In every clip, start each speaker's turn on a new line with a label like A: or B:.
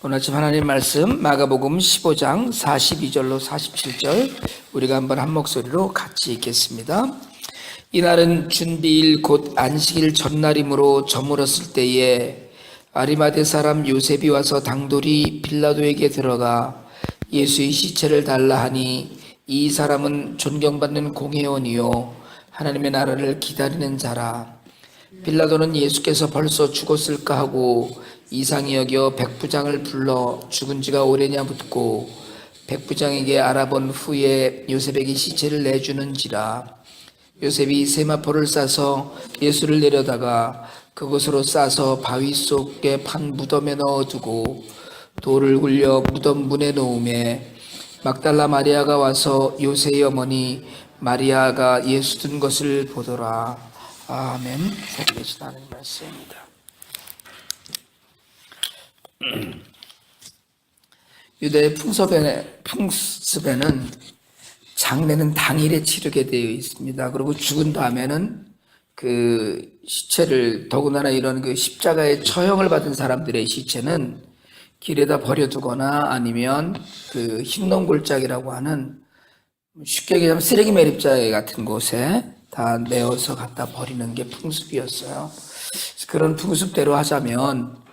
A: 오늘 아침 하나님 말씀 마가복음 15장 42절로 47절 우리가 한번 한 목소리로 같이 읽겠습니다. 이날은 준비일 곧 안식일 전날이므로 저물었을 때에 아리마대 사람 요셉이 와서 당돌이 빌라도에게 들어가 예수의 시체를 달라 하니 이 사람은 존경받는 공회원이요 하나님의 나라를 기다리는 자라. 빌라도는 예수께서 벌써 죽었을까 하고 이상히 여겨 백부장을 불러 죽은 지가 오래냐 묻고 백부장에게 알아본 후에 요셉에게 시체를 내주는지라. 요셉이 세마포를 싸서 예수를 내려다가 그곳으로 싸서 바위 속에 판 무덤에 넣어두고 돌을 굴려 무덤 문에 놓음에 막달라 마리아가 와서 요셉의 어머니 마리아가 예수 든 것을 보더라. 아멘. 새롭게 하는 말씀입니다. 유대의 풍습에는 장례는 당일에 치르게 되어 있습니다. 그리고 죽은 다음에는 그 시체를, 더군다나 이런 그 십자가의 처형을 받은 사람들의 시체는 길에다 버려두거나 아니면 그 흰농골짜기라고 하는, 쉽게 얘기하면 쓰레기 매립자에 같은 곳에 다 내어서 갖다 버리는 게 풍습이었어요. 그런 풍습대로 하자면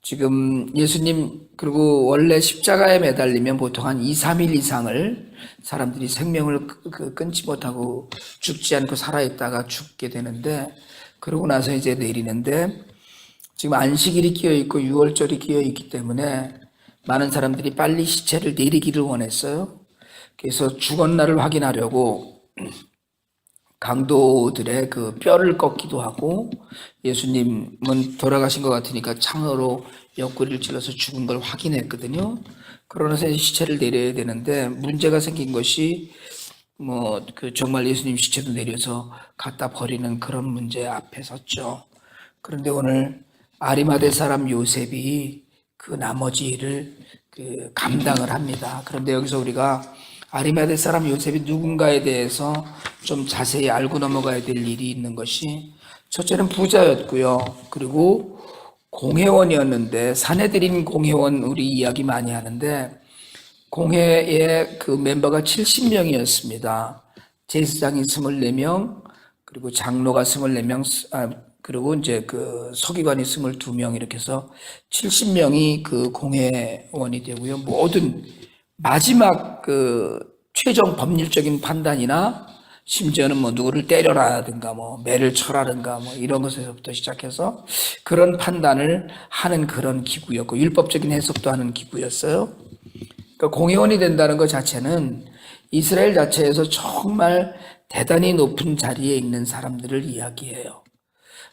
A: 지금 예수님, 그리고 원래 십자가에 매달리면 보통 한 2, 3일 이상을 사람들이 생명을 끊지 못하고 죽지 않고 살아있다가 죽게 되는데, 그러고 나서 이제 내리는데, 지금 안식일이 끼어있고 유월절이 끼어있기 때문에 많은 사람들이 빨리 시체를 내리기를 원했어요. 그래서 죽었나를 확인하려고 강도들의 그 뼈를 꺾기도 하고, 예수님은 돌아가신 것 같으니까 창으로 옆구리를 찔러서 죽은 걸 확인했거든요. 그러나서 시체를 내려야 되는데 문제가 생긴 것이 정말 예수님 시체도 내려서 갖다 버리는 그런 문제 앞에 섰죠. 그런데 오늘 아리마대 사람 요셉이 그 나머지 일을 감당을 합니다. 그런데 여기서 우리가 아리마대 사람 요셉이 누군가에 대해서 좀 자세히 알고 넘어가야 될 일이 있는 것이, 첫째는 부자였고요. 그리고 공회원이었는데, 사내들인 공회원 우리 이야기 많이 하는데, 공회의 그 멤버가 70명이었습니다. 제사장이 24명, 그리고 장로가 24명, 그리고 이제 그 서기관이 22명, 이렇게 해서 70명이 그 공회원이 되고요. 모든 마지막 그 최종 법률적인 판단이나 심지어는 누구를 때려라든가 매를 쳐라든가 이런 것에서부터 시작해서 그런 판단을 하는 그런 기구였고, 율법적인 해석도 하는 기구였어요. 그러니까 공회원이 된다는 것 자체는 이스라엘 자체에서 정말 대단히 높은 자리에 있는 사람들을 이야기해요.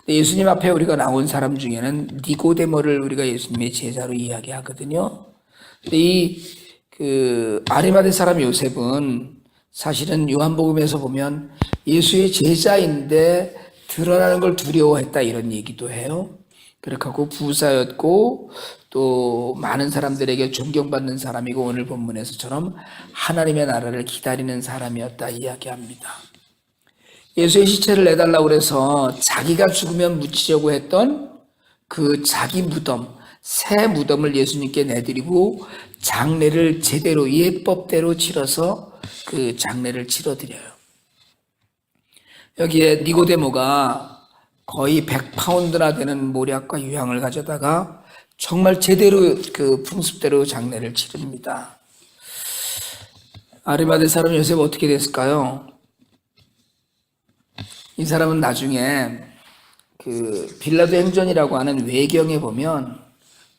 A: 예수님 앞에 우리가 나온 사람 중에는 니고데모를 우리가 예수님의 제자로 이야기하거든요. 근데 아리마대 사람 요셉은 사실은 요한복음에서 보면 예수의 제자인데 드러나는 걸 두려워했다, 이런 얘기도 해요. 그렇게 하고 부자였고 또 많은 사람들에게 존경받는 사람이고, 오늘 본문에서처럼 하나님의 나라를 기다리는 사람이었다 이야기합니다. 예수의 시체를 내달라고 그래서 자기가 죽으면 묻히려고 했던 그 자기 무덤, 새 무덤을 예수님께 내드리고 장례를 제대로 예법대로 치러서 그 장례를 치러드려요. 여기에 니고데모가 거의 100파운드나 되는 모략과 유향을 가져다가 정말 제대로 그 풍습대로 장례를 치릅니다. 아리마대 사람 요셉 어떻게 됐을까요? 이 사람은 나중에 그 빌라도 행전이라고 하는 외경에 보면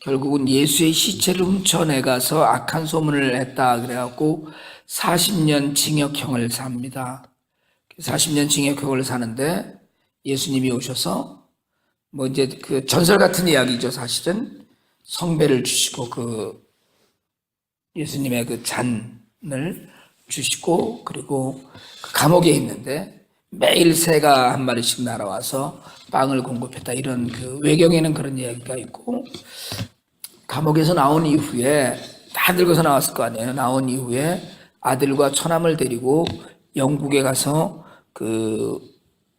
A: 결국은 예수의 시체를 훔쳐내가서 악한 소문을 했다 그래갖고 40년 징역형을 삽니다. 40년 징역형을 사는데 예수님이 오셔서 이제 그 전설 같은 이야기죠. 사실은 성배를 주시고 그 예수님의 그 잔을 주시고, 그리고 그 감옥에 있는데 매일 새가 한 마리씩 날아와서 빵을 공급했다, 이런 그 외경에는 그런 이야기가 있고, 감옥에서 나온 이후에 다 늙어서 나왔을 거 아니에요. 나온 이후에 아들과 처남을 데리고 영국에 가서 그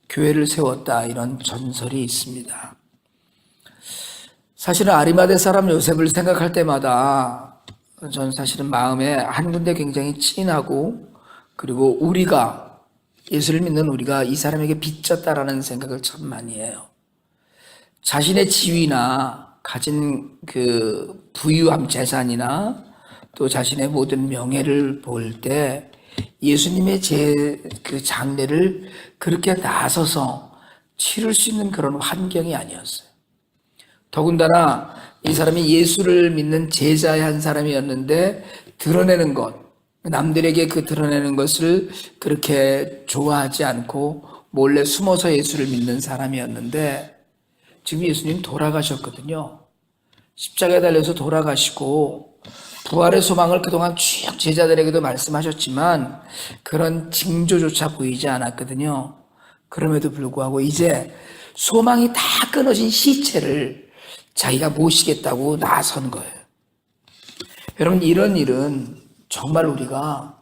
A: 교회를 세웠다, 이런 전설이 있습니다. 사실은 아리마대 사람 요셉을 생각할 때마다 저는 사실은 마음에 한 군데 굉장히 찐하고, 그리고 우리가, 예수를 믿는 우리가 이 사람에게 빚졌다라는 생각을 참 많이 해요. 자신의 지위나 가진 그 부유함, 재산이나 또 자신의 모든 명예를 볼 때 예수님의 그 장례를 그렇게 나서서 치를 수 있는 그런 환경이 아니었어요. 더군다나 이 사람이 예수를 믿는 제자의 한 사람이었는데 드러내는 것, 남들에게 그 드러내는 것을 그렇게 좋아하지 않고 몰래 숨어서 예수를 믿는 사람이었는데, 지금 예수님 돌아가셨거든요. 십자가에 달려서 돌아가시고 부활의 소망을 그동안 쭉 제자들에게도 말씀하셨지만 그런 징조조차 보이지 않았거든요. 그럼에도 불구하고 이제 소망이 다 끊어진 시체를 자기가 모시겠다고 나선 거예요. 여러분, 이런 일은 정말 우리가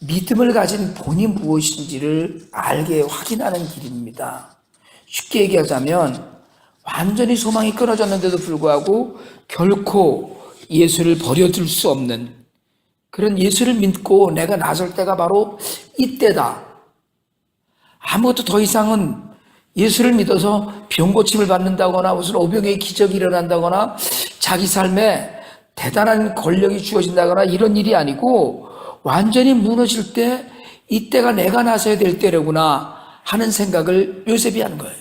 A: 믿음을 가진 본이 무엇인지를 알게 확인하는 길입니다. 쉽게 얘기하자면 완전히 소망이 끊어졌는데도 불구하고 결코 예수를 버려둘 수 없는, 그런 예수를 믿고 내가 나설 때가 바로 이때다. 아무것도 더 이상은 예수를 믿어서 병고침을 받는다거나 무슨 오병의 기적이 일어난다거나 자기 삶에 대단한 권력이 주어진다거나 이런 일이 아니고, 완전히 무너질 때 이때가 내가 나서야 될 때라구나 하는 생각을 요셉이 한 거예요.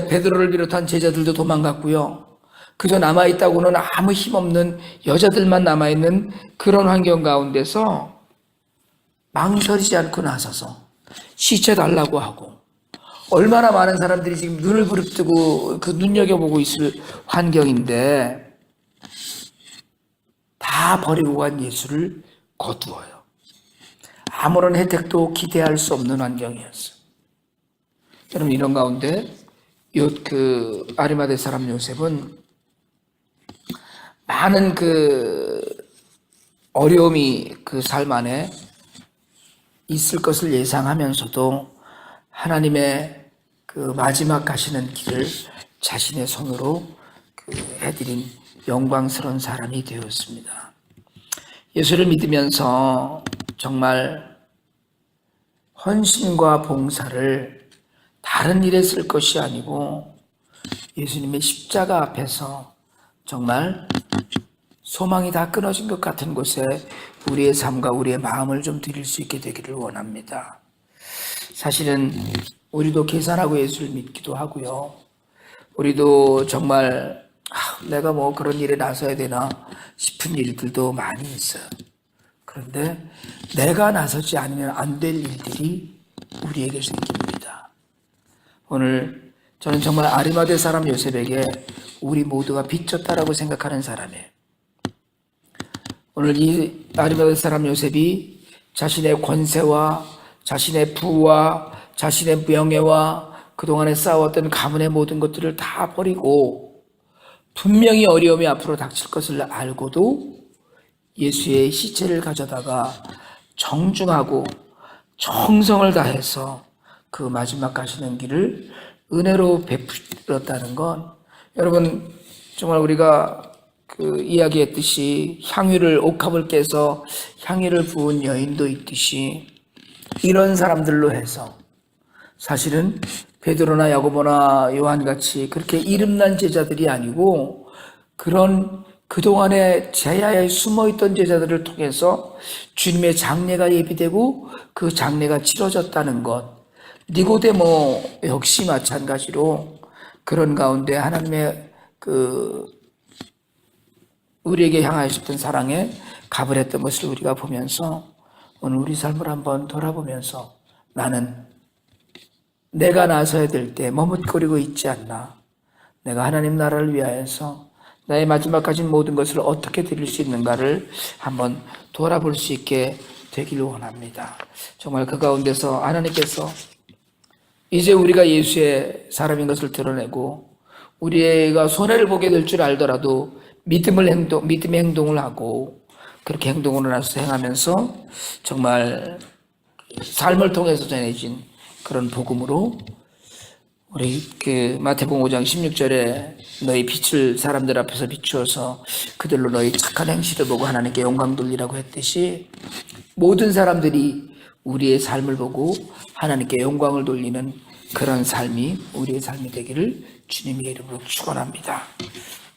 A: 베드로를 비롯한 제자들도 도망갔고요. 그저 남아있다고는 아무 힘없는 여자들만 남아있는 그런 환경 가운데서 망설이지 않고 나서서 시체 달라고 하고, 얼마나 많은 사람들이 지금 눈을 부릅뜨고 그 눈여겨보고 있을 환경인데 다 버리고 간 예수를 거두어요. 아무런 혜택도 기대할 수 없는 환경이었어요. 여러분, 이런 가운데 그 아리마대 사람 요셉은 많은 그 어려움이 그 삶 안에 있을 것을 예상하면서도 하나님의 그 마지막 가시는 길을 자신의 손으로 해드린 영광스러운 사람이 되었습니다. 예수를 믿으면서 정말 헌신과 봉사를 다른 일에 쓸 것이 아니고 예수님의 십자가 앞에서 정말 소망이 다 끊어진 것 같은 곳에 우리의 삶과 우리의 마음을 좀 드릴 수 있게 되기를 원합니다. 사실은 우리도 계산하고 예수를 믿기도 하고요. 우리도 정말 내가 뭐 그런 일에 나서야 되나 싶은 일들도 많이 있어요. 그런데 내가 나서지 않으면 안 될 일들이 우리에게 생깁니다. 오늘 저는 정말 아리마대 사람 요셉에게 우리 모두가 빚졌다라고 생각하는 사람이에요. 오늘 이 아리마대 사람 요셉이 자신의 권세와 자신의 부와 자신의 명예와 그동안에 쌓아왔던 가문의 모든 것들을 다 버리고 분명히 어려움이 앞으로 닥칠 것을 알고도 예수의 시체를 가져다가 정중하고 정성을 다해서 그 마지막 가시는 길을 은혜로 베풀었다는 건, 여러분 정말 우리가 그 이야기했듯이 향유를 옥합을 깨서 향유를 부은 여인도 있듯이 이런 사람들로 해서 사실은 베드로나 야고보나 요한같이 그렇게 이름난 제자들이 아니고 그런 그동안에 제야에 숨어있던 제자들을 통해서 주님의 장례가 예비되고 그 장례가 치러졌다는 것, 니고데모 역시 마찬가지로 그런 가운데 하나님의 우리에게 향하셨던 사랑에 갑을 했던 것을 우리가 보면서 오늘 우리 삶을 한번 돌아보면서 나는 내가 나서야 될 때 머뭇거리고 있지 않나, 내가 하나님 나라를 위하여서 나의 마지막 가진 모든 것을 어떻게 드릴 수 있는가를 한번 돌아볼 수 있게 되기를 원합니다. 정말 그 가운데서 하나님께서 이제 우리가 예수의 사람인 것을 드러내고 우리가 손해를 보게 될 줄 알더라도 믿음의 행동을 하고 그렇게 행동으로 나서 행하면서 정말 삶을 통해서 전해진 그런 복음으로 우리 그 마태복음 5장 16절에 너희 빛을 사람들 앞에서 비추어서 그들로 너희 착한 행실을 보고 하나님께 영광 돌리라고 했듯이 모든 사람들이 우리의 삶을 보고 하나님께 영광을 돌리는 그런 삶이 우리의 삶이 되기를 주님의 이름으로 축원합니다.